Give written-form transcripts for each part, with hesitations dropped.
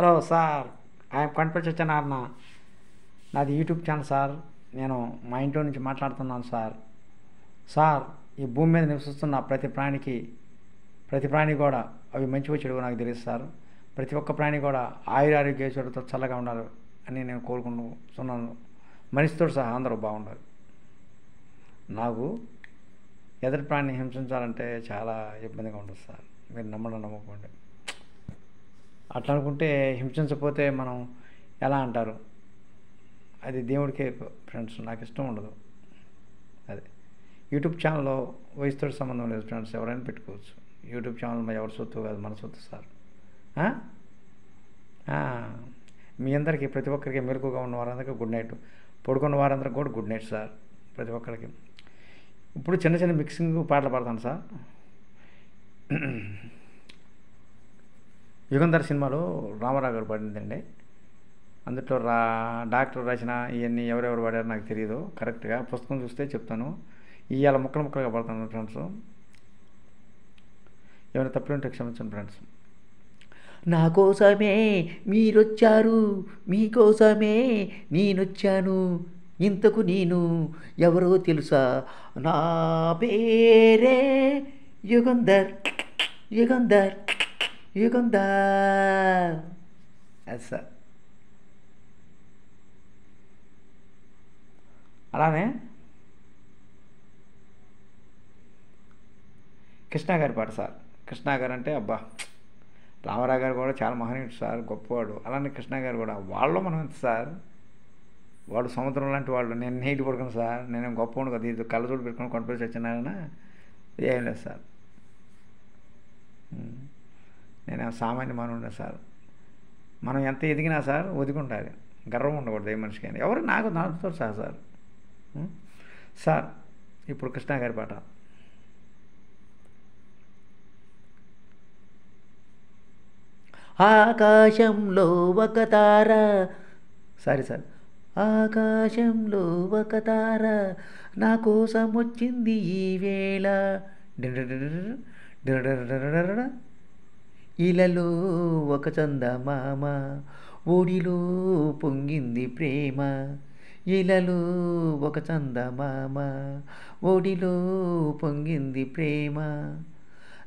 Hello sir, I'm Kondapalli Satyanarayana. నాది YouTube channel sir. నేను మా ఇంట్లో నుంచి మాట్లాడుతున్నాను సార్. సార్, ఈ భూమి మీద నివసిస్తున్న ప్రతి ప్రాణి కూడా అవి మంచివో చెడువో నాకు తెలియదు సార్. ప్రతి ఒక్క ప్రాణి కూడా ఆయురారోగ్యతో చల్లగా ఉండాలి అని నేను కోరుకుంటున్నాను. మనిషితో సహా అందరూ బాగుండాలి. నాకు ఎదుటి ప్రాణిని హింసించాలంటే చాలా ఇబ్బందిగా ఉంటుంది సార్. మీరు నమ్మకండి. అట్లా అనుకుంటే హింసించకపోతే మనం ఎలా అంటారు? అది దేవుడికే ఫ్రెండ్స్, నాకు ఇష్టం ఉండదు. అదే యూట్యూబ్ ఛానల్లో వయసుతో సంబంధం లేదు ఫ్రెండ్స్, ఎవరైనా పెట్టుకోవచ్చు. యూట్యూబ్ ఛానల్ ఎవరి సొత్తు కాదు, మన సొత్తు సార్. మీ అందరికీ, ప్రతి ఒక్కరికి, మెలకుగా ఉన్న వారందరికీ గుడ్ నైట్, పడుకున్న వారందరికీ కూడా గుడ్ నైట్ సార్. ప్రతి ఒక్కరికి ఇప్పుడు చిన్న చిన్న మిక్సింగ్ పాటలు పాడతాను సార్. యుగంధర్ సినిమాలో రామారావు గారు పాడిందండి. అందులో డాక్టర్ రచన ఇవన్నీ ఎవరెవరు పాడారో నాకు తెలియదు కరెక్ట్గా. పుస్తకం చూస్తే చెప్తాను. ఇవాళ ముక్కలుగా పడతాను ఫ్రెండ్స్. ఏమైనా తప్పులుంటే క్షమించండి ఫ్రెండ్స్. నా కోసమే మీరొచ్చారు, మీకోసమే నేనొచ్చాను. ఇంతకు నేను ఎవరో తెలుసా? నా పేరే యుగంధర్, యుగంధర్, యుగంధర్. అది సార్. అలానే కృష్ణ గారి పాట సార్. కృష్ణ గారు అంటే అబ్బా, రామారావు గారు కూడా చాలా మహనీయుడు సార్, గొప్పవాడు. అలానే కృష్ణ గారు కూడా, వాళ్ళు మనం ఎంత సార్, వాడు సముద్రం లాంటి వాళ్ళు. నేను నీటి పడుకున్నాను సార్, నేనేం గొప్పవాడు కదా. ఇది కళ్ళజోడు పెట్టుకుని కొండపల్లి సత్యనారాయణ ఏం లేదు సార్. నేనేం సామాన్య మానవుడే సార్. మనం ఎంత ఎదిగినా సార్ ఒదిగుండాలి, గర్వం ఉండకూడదు ఏ మనిషికి. ఎవరు నాతో సార్. సార్ ఇప్పుడు కృష్ణ గారి పాట. ఆకాశంలో ఒక తార, సారీ సార్, ఆకాశంలో ఒక తార నా కోసం వచ్చింది ఈవేళ. ఇలలో ఒక చందమామ, ఒడిలో పొంగింది ప్రేమ. ఇలలో ఒక చందమామ, ఒడిలో పొంగింది ప్రేమ.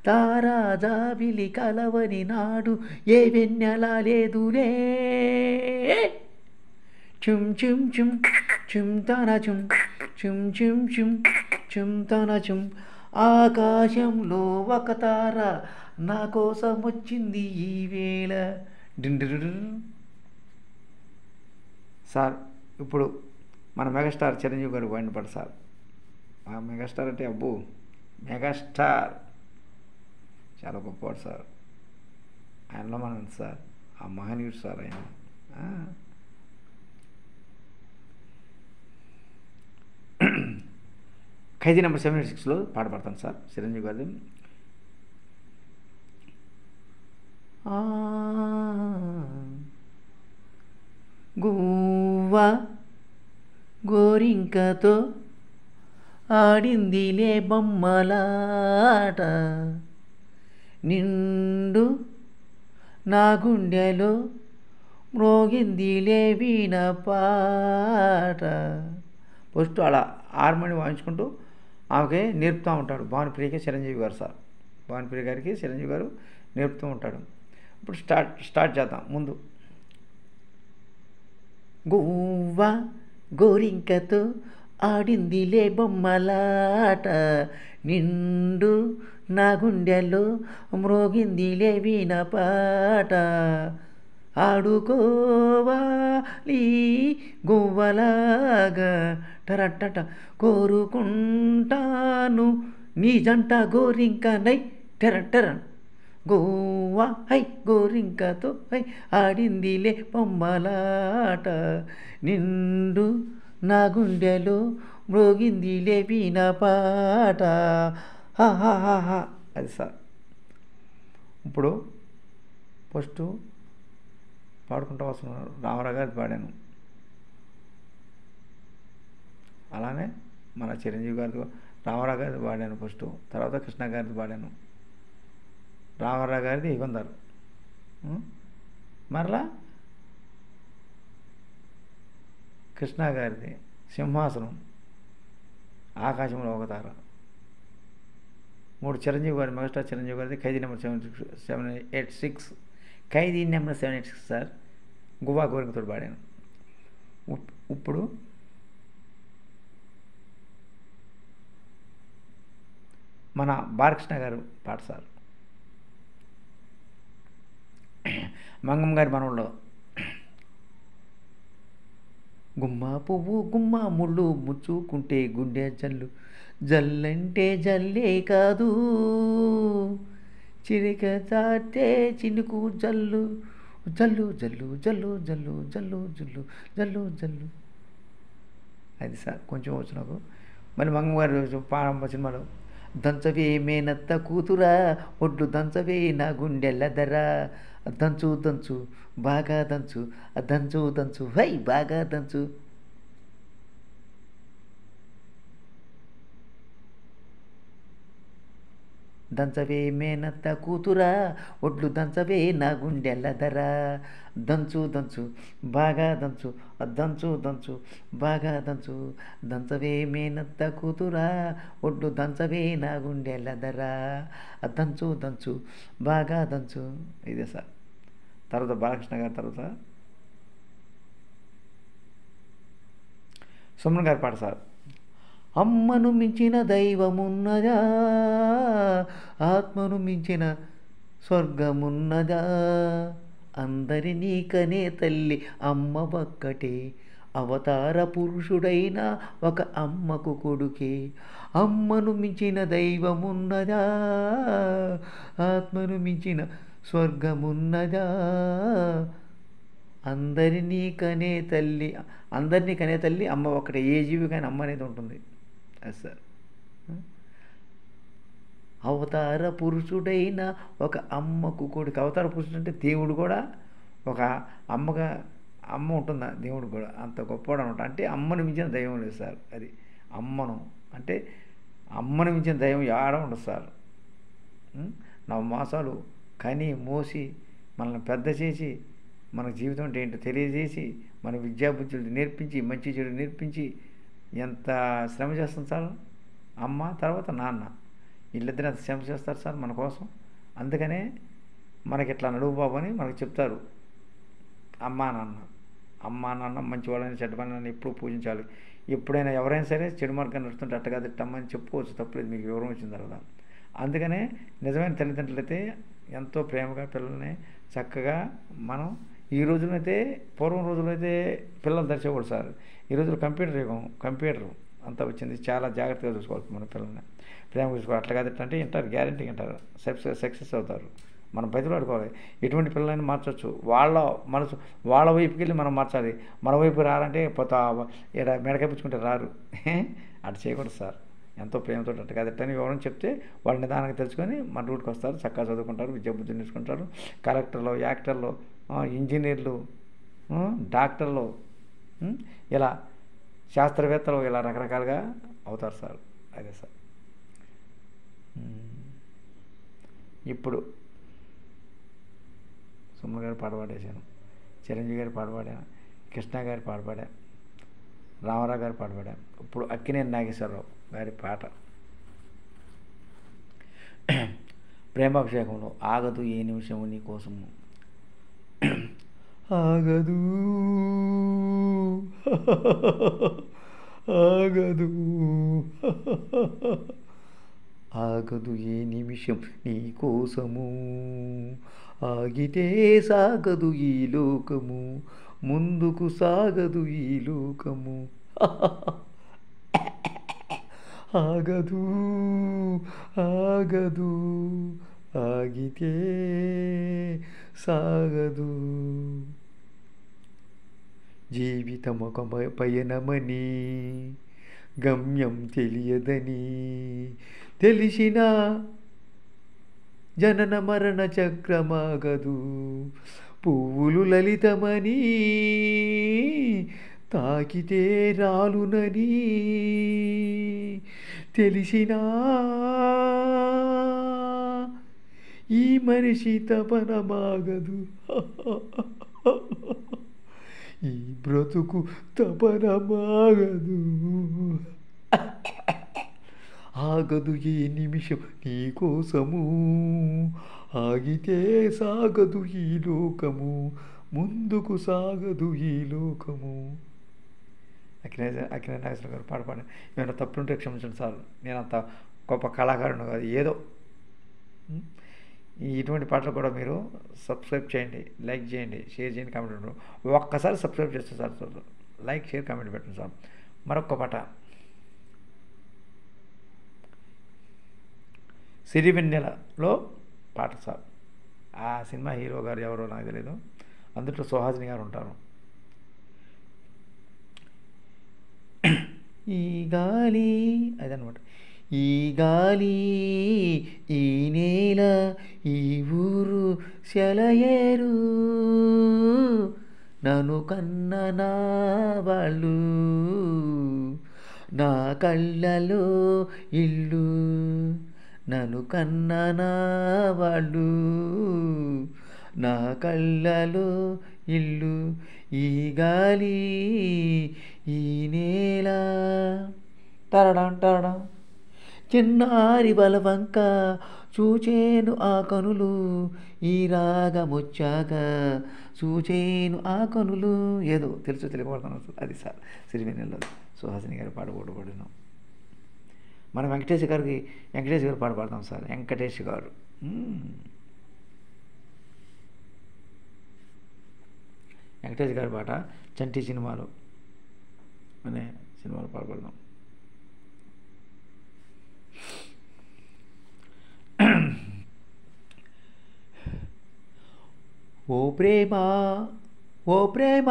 తారా జాబిలి కలవని నాడు ఏ వెన్నెలా లేదులే. చుమ్ చుమ్ చుమ్ చుమ్ తన చుమ్ చుమ్ చుమ్ చుమ్ చుమ్ తన చుమ్. ఆకాశంలో ఒక తార నా కోసం వచ్చింది ఈవేళ. సార్ ఇప్పుడు మన మెగాస్టార్ చిరంజీవి గారు పాట సార్. ఆ మెగాస్టార్ అంటే అబ్బో, మెగాస్టార్ చాలా గొప్పవాడు సార్. ఆయనలో మనం సార్, ఆ మహనీయుడు సార్ ఆయన. ఖైదీ నెంబర్ 76లో పాట పాడతాను సార్, చిరంజీవి గారిది. గువ్వ గోరింకతో ఆడిందిలే బొమ్మలాట, నిండు నా గుండెలో మ్రోగిందిలే వీణ పాట. ఫస్ట్ అలా హార్మోని వాయించుకుంటూ ఆమెకి నేర్పుతూ ఉంటాడు భానుప్రియకి చిరంజీవి గారు సార్. భానుప్రియ గారికి చిరంజీవి గారు నేర్పుతూ ఉంటాడు. ఇప్పుడు స్టార్ట్ చేద్దాం. ముందు గువ్వ గోరింకతో ఆడిందిలే బొమ్మలాట, నిండు నా గుండెలో మ్రోగిందిలే వీణ పాట. ఆడుకోవాలి గువ్వలాగా టరటట, కోరుకుంటాను నీ జంట గోరింకనై టెరటరన్. గోవ హై గోరింకతో హై ఆడిందిలే బొమ్మలాట, నిండు నా గుండెలో మ్రోగిందిలే వీణ పాట. హాహాహా. అది సార్. ఇప్పుడు ఫస్ట్ పాడుకుంటూ వస్తున్నాను, రామారావు గారిది పాడాను. అలానే మన చిరంజీవి గారిది, రామారావు గారిది పాడాను ఫస్ట్. తర్వాత కృష్ణ గారిది పాడాను. రామారావు గారిది యుగంధర్. మరలా కృష్ణ గారిది సింహాసనం, ఆకాశంలో ఒక తార. 3 చిరంజీవి గారి, మెగాస్టార్ చిరంజీవి గారిది ఖైదీ నెంబర్ 786, ఖైదీ నెంబర్ 786 సార్. గువా గోరింకతో పాడాను. ఇప్పుడు మన బాలకృష్ణ గారు పాట సార్, మంగమ్మ గారి మనవల్లో. గుమ్మ పువ్వు గుమ్మ ముళ్ళు ముచ్చుకుంటే గుండె జల్లు, జల్లంటే జల్లే కాదు, చిరిక చాటే చినుకు జల్లు, జల్లు జల్లు జల్లు జల్లు జల్లు జల్లు జల్లు జల్లు. అది సార్ కొంచెం వచ్చు నాకు. మళ్ళీ మంగమ్మ గారు ప్రారంభ సినిమాలో దంచవే మేనత్త కూతురా, ఒడ్లు దంచవే నా గుండెల ధర, దంచు దంచు బాగా దంచు, దంచు దంచు హై బాగా దంచు. దంచవే మేనత్త కూతురా, ఒడ్లు దంచవే నా గుండెల ధర, దంచు దంచు బాగా దంచు, దంచు దంచు బాగా దంచు, దంచవే మేనత్త కూతురా, ఒడ్లు దంచవే నా గుండెల ధర, దంచు దంచు బాగా దంచు. ఇదే సార్. తర్వాత బాలకృష్ణ గారి తర్వాత సుమన్ గారి పాట సార్. అమ్మను మించిన దైవమున్నదా, ఆత్మను మించిన స్వర్గమున్నదా, అందరినీ కనే తల్లి అమ్మ ఒక్కటే, అవతార పురుషుడైన ఒక అమ్మకు కొడుకే. అమ్మను మించిన దైవమున్నదా, ఆత్మను మించిన స్వర్గమున్నదా, అందరినీ కనే తల్లి, అందరినీ కనే తల్లి అమ్మ ఒక్కటే. ఏ జీవి కానీ అమ్మ అనేది ఉంటుంది. అది సార్. అవతార పురుషుడైన ఒక అమ్మకు కొడుకు. అవతార పురుషుడు అంటే దేవుడు కూడా ఒక అమ్మగా, అమ్మ ఉంటుందా దేవుడు కూడా, అంత గొప్పవాడు అనమాట. అంటే అమ్మను మించిన దైవం లేదు సార్. అది అమ్మను అంటే అమ్మను మించిన దైవం ఆడ ఉండదు సార్. 9 మాసాలు కని మోసి మనల్ని పెద్ద చేసి, మన జీవితం అంటే ఏంటో తెలియజేసి, మన విద్యాబుద్ధులు నేర్పించి, మంచి చెడు నేర్పించి ఎంత శ్రమ చేస్తుంది సార్ అమ్మ. తర్వాత నాన్న, వీళ్ళిద్దరు ఎంత శ్రమ చేస్తారు సార్ మన కోసం. అందుకనే మనకి ఇట్లా నడువు బాబు అని మనకు చెప్తారు. అమ్మా నాన్న మంచి వాళ్ళని చెడ్డ వాళ్ళని ఎప్పుడూ పూజించాలి. ఎప్పుడైనా ఎవరైనా సరే చెడు మార్గాన్ని నడుస్తుంటే అట్టగా తిట్టమ్మని చెప్పుకోవచ్చు, తప్పలేదు మీకు వివరం వచ్చిన తర్వాత. అందుకనే నిజమైన తల్లిదండ్రులు అయితే ఎంతో ప్రేమగా పిల్లల్ని చక్కగా మనం, ఈ రోజుల్లో అయితే, పూర్వం రోజుల్లో అయితే పిల్లలు దర్చేవాడు సార్. ఈ రోజుల్లో కంప్యూటర్ యుగం, కంప్యూటర్ అంతా వచ్చింది. చాలా జాగ్రత్తగా చూసుకోవాలి మన పిల్లల్ని, ప్రేమగా చూసుకోవాలి. అట్లా కాదు అంటే వింటారు, గ్యారంటీ వింటారు, సక్సెస్ అవుతారు. మనం బయటపడుకోవాలి. ఎటువంటి పిల్లలైనా మార్చవచ్చు. వాళ్ళ మనసు వాళ్ళ వైపుకి వెళ్ళి మనం మార్చాలి. మన వైపు రారంటే మెడకప్పించుకుంటే రారు. అటు చేయకూడదు సార్. ఎంతో ప్రేమతో అట్టు కాదు అని వివరం చెప్తే వాళ్ళు నిదానంగా తెలుసుకొని మన రూట్కి వస్తారు, చక్కగా చదువుకుంటారు, విద్యాబుద్ధులు నేర్చుకుంటారు. కలెక్టర్లు, యాక్టర్లు, ఇంజనీర్లు, డాక్టర్లు, ఇలా శాస్త్రవేత్తలు, ఇలా రకరకాలుగా అవుతారు సార్. అదే సార్. ఇప్పుడు సుమన్ గారి పాట పాడేశాను, చిరంజీవి గారి పాట పాడాను, కృష్ణ గారి పాట పాడాను, రామారావు గారి పాట పాడాను. ఇప్పుడు అక్కినేని నాగేశ్వరరావు గారి పాట ప్రేమాభిషేకంలో ఆగదు ఏ నిమిషము నీ కోసము. ఆగదు ఆగదు ఆగదు ఏ నిమిషం నీ కోసము, ఆగితే సాగదు ఈ లోకము, ముందుకు సాగదు ఈ లోకము. ఆగదు ఆగదు ఆగితే సాగదు. జీవితం ఒక పయనమని, గమ్యం తెలియదని తెలిసిన జనన మరణ చక్రమాగదు. పువ్వులు లలితమని తాకితే రాలునని తెలిసినా ఈ మనిషి తపన మాగదు. బ్రతుకు తపనమాగదు, ఆగదు ఈ నిమిషం నీ కోసము, ఆగితే సాగదు ఈ లోకము, ముందుకు సాగదు ఈ లోకము. అక్కినేని నాగేశ్వర గారు పాడపాడి. ఏమైనా తప్పులుంటే క్షమించండి సార్, నేను అంత గొప్ప కళాకారుడు కాదు, ఏదో. ఇటువంటి పాటలు కూడా మీరు సబ్స్క్రైబ్ చేయండి, లైక్ చేయండి, షేర్ చేయండి, కామెంట్ పెట్టండి. ఒక్కసారి సబ్స్క్రైబ్ చేస్తే సార్, లైక్ షేర్ కామెంట్ పెట్టండి సార్. మరొక పాట సిరివెన్నెలలో పాట సార్. ఆ సినిమా హీరో గారు ఎవరో నాకు తెలియదు, అందులో సుహాసిని గారు ఉంటారు. ఈ గాలి అదనమాట. ఈ గాలి ఈ నేల ఈ ఊరు సెలయేరు, నన్ను కన్న నా వాళ్ళు, నా కళ్ళలో ఇల్లు, నన్ను కన్న నా వాళ్ళు, నా కళ్ళలో ఇల్లు, ఈ గాలి ఈ నేల. టరడం టరడం. చిన్నారి బలవంక చూచేను ఆ కనులు, ఈ రాగమొచ్చాక చూచేను ఆ కనులు. ఏదో తెలుసు తెలియబడుతున్నాను, అది సార్ సిరివెన్నెలలో సుహాసిని గారు పాడబోడబడినాం. మనం వెంకటేష్ గారు పాట పాడతాం సార్. వెంకటేష్ గారు వెంకటేష్ గారి పాట చంటి సినిమాలో అనే సినిమాలో పాడబడదాం. ఓ ప్రేమ ఓ ప్రేమ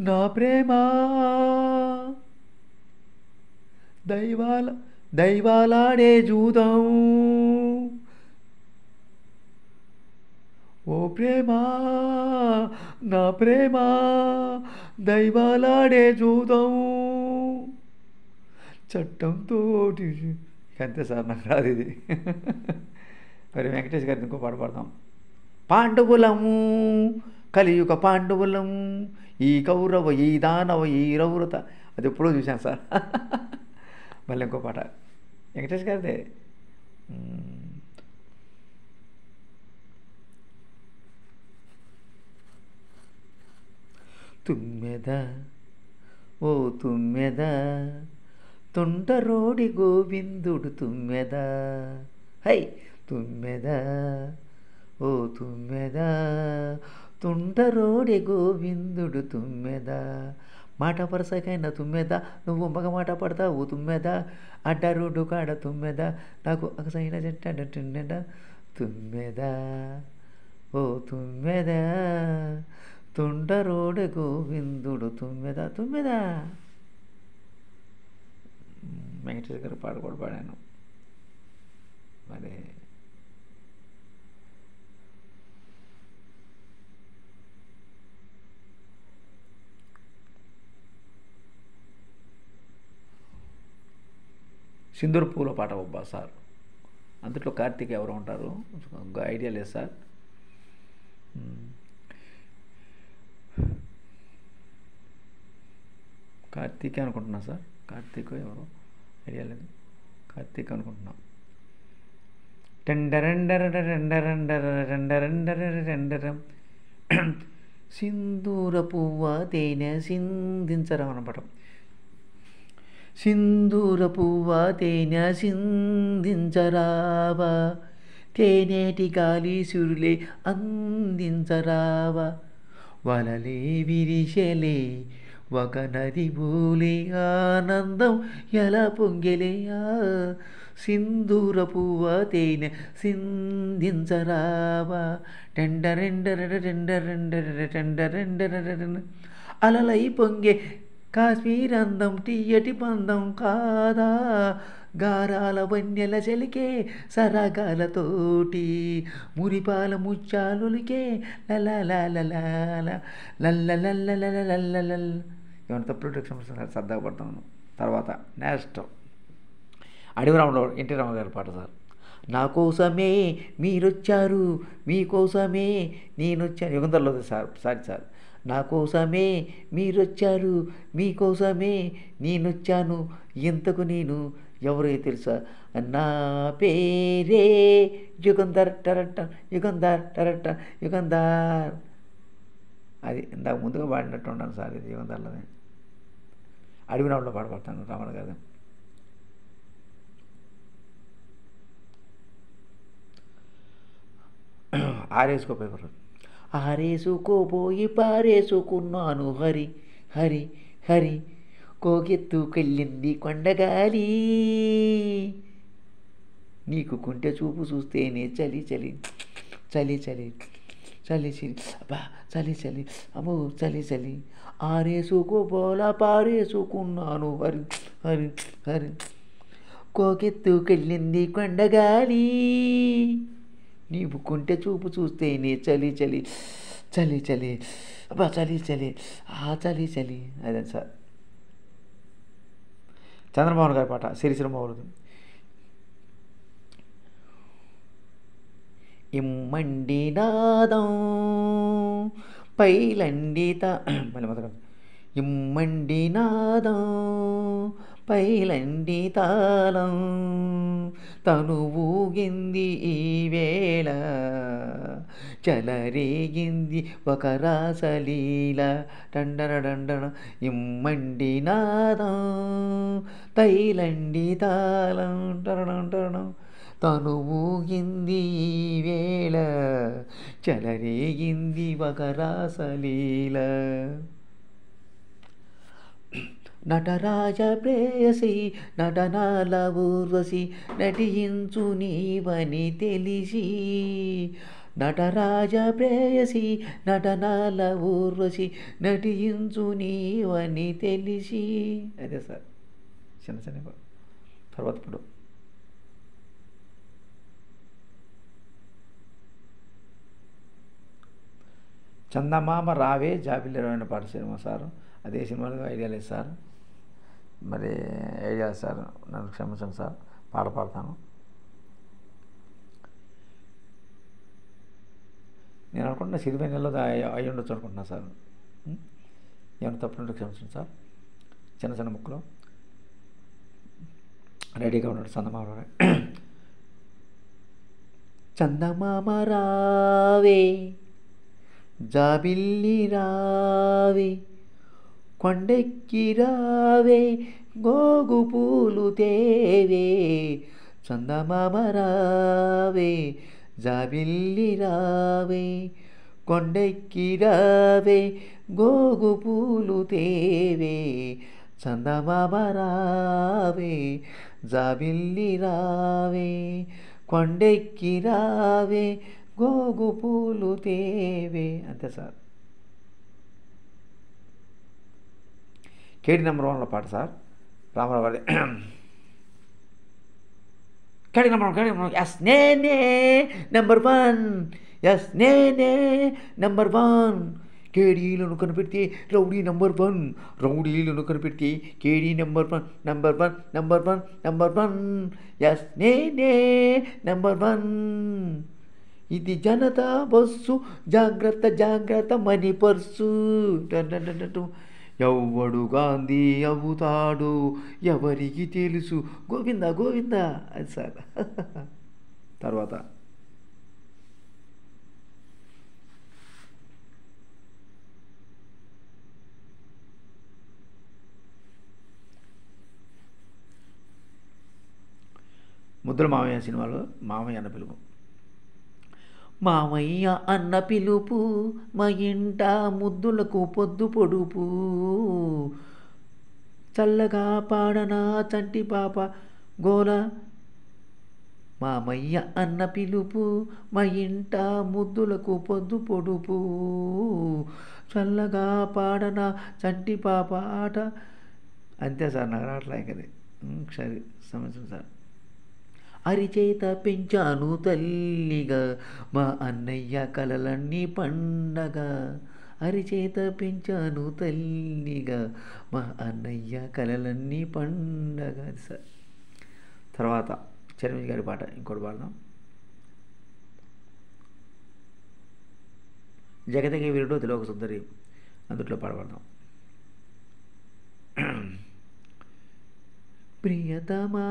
నా ప్రేమ, దైవాలాడే జూదం, ఓ ప్రేమ నా ప్రేమ, దైవాలాడే జూదం, చట్టంతో. అంతే సార్, నాకు రాదు ఇది. మరి వెంకటేష్ గారిని ఇంకో పాట పాడతాం. పాండవులము కలియుగ పాండవులము, ఈ కౌరవ ఈ దానవ ఈ రౌరత. అది ఎప్పుడో చూశాను సార్. మళ్ళీ ఇంకో పాట వెంకటేష్ గారిదే. తుమ్మెద ఓ తుమ్మెద, తొంటరోడి గోవిందుడు తుమ్మెద, హై తుమ్మెద ఓ తుమ్మెద, తొంటరోడి గోవిందుడు తుమ్మెద, మాట వరుసకైన తుమ్మెద, నువ్వు మగ మాట పడతావు తుమ్మెద, అడ్డారోడ్డు కాడ తుమ్మెద, నాకు అగసైన చెట్ట తుమ్మెద ఓ తుమ్మెద, తొంటరోడి గోవిందుడు తుమ్మెద తుమ్మెద. వెంకటేష్ గారు పాట కూడా పాడాను. మరి సింధూర్ పూల పాట ఒబ్బా సార్. అందులో కార్తీక్ ఎవరు ఉంటారు, ఐడియా లేదు సార్. కార్తీక్ అనుకుంటున్నా సార్, కార్తీక్ ఎవరు ఐడియా లేదు, కార్తీక్ అనుకుంటున్నాం. సింధూర పువ్వ తేనె సింధించరా అనమాట. సింధూర పువ్వ తేనె సింధించరావా, తేనేటి గాలి సురులే అందించరావా, వలలే విరిశలే ఒక నది బోలే ఆనందం ఎలా పొంగెలేయా, సింధూర పువ్వ తేనె సింధించరావా, అలలై పొంగే కాశ్మీర్ అందం తీయటి పందం కాదా, గారాల వన్యల చెలికే సరగాలతోటి మురిపాల ముచ్చాలులికే లల్లలల్లలల్లలల్లలల్లలల్ల. ఏమైనా తప్పుడు క్షమిస్తున్నారు, సరదాగా పడుతున్నాను. తర్వాత నెక్స్ట్ అడవి రాముడు ఎన్టీ రామారావు గారి పాట సార్. నా కోసమే మీరొచ్చారు, మీకోసమే నేనొచ్చాను. యుగంధర్లో సార్ సార్ నా కోసమే మీరొచ్చారు, మీకోసమే నేనొచ్చాను, ఇంతకు నేను ఎవరో తెలుసా, నా పేరే యుగంధర్ టరట యుగంధర్ టరట యుగంధర్. అది ఇందాక ముందుగా పాడినట్టు ఉన్నాను సార్, ఇది యుగంధర్లోనే. అడవినాడులో పాడతాను రమణ గారు. ఆరేసుకోపోయి ఆరేసుకోబోయి పారేసుకున్నాను హరి హరి హరి, కోకెత్తుకెళ్ళింది కొండగాలి, నీకు కుంటె చూపు చూస్తేనే చలి చలి చలి చలి చలి చలి అబ్బా చలి చలి అమ్మో చలి చలి, ఆరేసుకోబోలా పారేసుకున్నాను హరి హరి హరి, కోకెత్తుకెళ్ళింది కొండగాలి, నీవు కుంటె చూపు చూస్తేనే చలి చలి చలి చలి అబ్బా చలి చలి చలి చలి. అదే సార్ చంద్రమోహన్ గారి పాట, సిరిసిరమౌలు. ఇమ్మండి నాదం పైలండి మళ్ళీ మొదలు, ఇమ్మండి నాదం పైలండి తాళం, తను ఊగింది ఈ వేళ, చలరేగింది ఒక రాసలీల, డండన డండన ఇమ్మండి నాదం తైలండి తాళం, టరణం టరణం, తను ఊగింది ఈ వేళ, చలరేగింది ఒక రాసలీల. నటరాజ ప్రేయసి నటనాల ఊర్వశి, నటించు నీవని తెలిసి, నటరాజ ప్రేయసి నటనాల ఊర్వశి, నటించు నీవని తెలిసి. అదే సార్ చిన్న చిన్న తర్వాత ఇప్పుడు చందమామ రావే జాబిల్లిరావు పాట సినిమా సార్, అదే సినిమాలో ఐడియా లేదు సార్, మరి ఐడియా సార్, నన్ను క్షమించండి సార్, పాట పాడతాను. నేను అనుకుంటున్నా సిరివై నెలలో అయి ఉండొచ్చు అనుకుంటున్నా సార్, ఏమైనా తప్పుంటే క్షమించండి సార్. చిన్న చిన్న ముక్కలు రెడీగా ఉన్నాడు చందమామ. చందమామ రావే జాబిల్లి రావే, కొండెక్కి రావే గోగు పూలు తేవే, చందమామ రావే జాబిల్లి రావే, కొండెక్కి రావే గోగు పూలు తేవే, చందమామ రావే జాబిల్లి రావే, కొండెక్కి రావే గోగు పూలు తేవే. అంతే సార్. కేడి నెంబర్ 1లో పాట సార్, రామారావు గారి. కేడి నెంబర్ 1 ఎస్ నేనే నెంబర్ 1, ఎస్ నేనే నెంబర్ 1, కేడీలను కనిపెడితే రౌడీ నెంబర్ 1, రౌడీలను కనిపెడితే కేడీ number 1, number 1 number 1 number 1, yes నేనే నెంబర్ 1. ఇది జనతా బస్సు, జాగ్రత్త జాగ్రత్త మనీ పర్సు, ఎవడు గాంధీ అవుతాడు ఎవరికి తెలుసు, గోవింద గోవింద. అది సార్. తర్వాత ముద్దుల మామయ్య సినిమాలో మామయ్య అన్న పిలుపు. మామయ్య అన్న పిలుపు మా ఇంట ముద్దులకు పొద్దు పొడుపు, చల్లగా పాడనా చంటి పాప గోల. మామయ్య అన్న పిలుపు మా ఇంట ముద్దులకు పొద్దు పొడుపు, చల్లగా పాడనా చంటి పాప ఆట. అంతే సార్, నాకు రావట్లే ఇంకది. సరే సంవత్సరం సార్. అరిచేత పెంచాను తల్లిగా మా అన్నయ్య కలలన్నీ పండగ, అరిచేత పెంచాను తల్లిగా మా అన్నయ్య కలలన్నీ పండగ. సార్ తర్వాత చిరంజీవి గారి పాట ఇంకోటి పాడదాం. జగతికి వీరుడు తిలోక సుందరి అందుట్లో పాడబడదాం. ప్రియతమా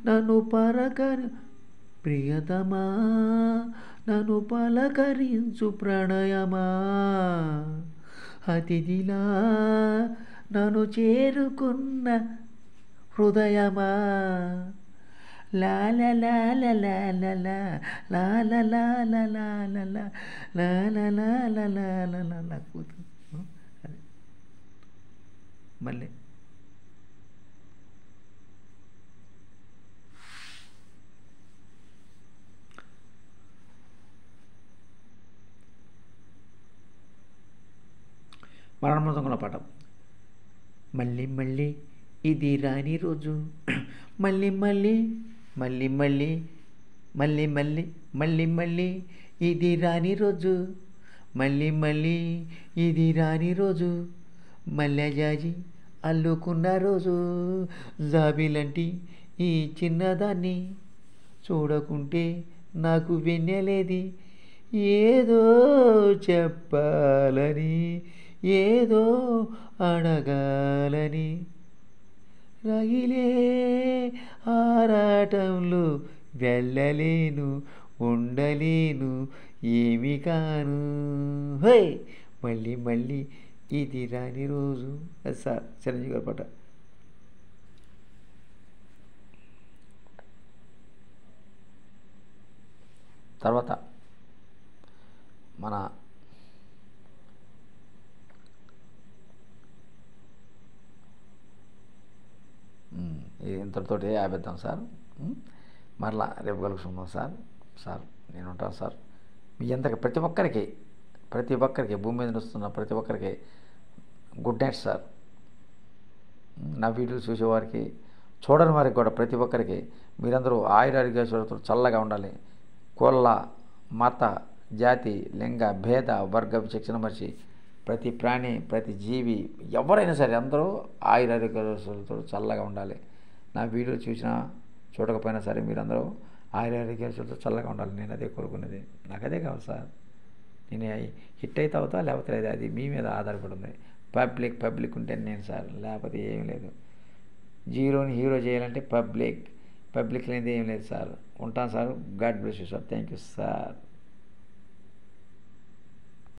నన్ను ప్రియతమా నన్ను పలకరించు ప్రణయమా, అతిథిలా నన్ను చేరుకున్న హృదయమా, లాల లాల లాల లాల లాల లాల లాల లాల లాల మళ్ళీ మరణమృతంలో పాట. మళ్ళీ మళ్ళీ ఇది రాని రోజు, మళ్ళీ మళ్ళీ మళ్ళీ మళ్ళీ మళ్ళీ మళ్ళీ మళ్ళీ మళ్ళీ ఇది రాని రోజు, మళ్ళీ మళ్ళీ ఇది రాని రోజు, మల్లె జాజి అల్లుకున్న రోజు, జాబిలంటి ఈ చిన్నదాన్ని చూడకుంటే నాకు వెన్నెలేది, ఏదో చెప్పాలని ఏదో అడగాలని, రగిలే ఆరాటంలో వెళ్ళలేను ఉండలేను ఏమి కాను, హే మళ్ళీ మళ్ళీ ఇది రాని రోజు. సార్ చిరంజీవి గారి పాట. తర్వాత మన ఇంతటితోటి ఆపేద్దాం సార్. మరలా రేపు కలుసుకుందాం సార్. సార్ నేను ఉంటాను సార్. మీ అందరికి ప్రతి ఒక్కరికి భూమి మీద వస్తున్న ప్రతి ఒక్కరికి గుడ్ నైట్ సార్. నా వీడియోలు చూసేవారికి చూడని వారికి కూడా ప్రతి ఒక్కరికి మీరందరూ ఆయురారోగ్యాలతో చల్లగా ఉండాలి. కుల మత జాతి లింగ భేద వర్గ విచక్షణ మర్చి ప్రతి ప్రాణి ప్రతి జీవి ఎవరైనా సరే అందరూ ఆయురారోగ్యాలతో చల్లగా ఉండాలి. నా వీడియో చూసినా చూడకపోయినా సరే మీరందరూ ఆయురారోగ్యాలతో చల్లగా ఉండాలి. నేను అదే కోరుకునేది. నాకు అదే కావాలి సార్. నేను హిట్ అయితే అవుతా లేకపోతే లేదు, అది మీ మీద ఆధారపడి ఉంది. పబ్లిక్ ఉంటే నేను సార్, లేకపోతే ఏం లేదు. జీరోని హీరో చేయాలంటే పబ్లిక్ లేనిది ఏం లేదు సార్. ఉంటాను sir. God bless you sir. Thank you sir.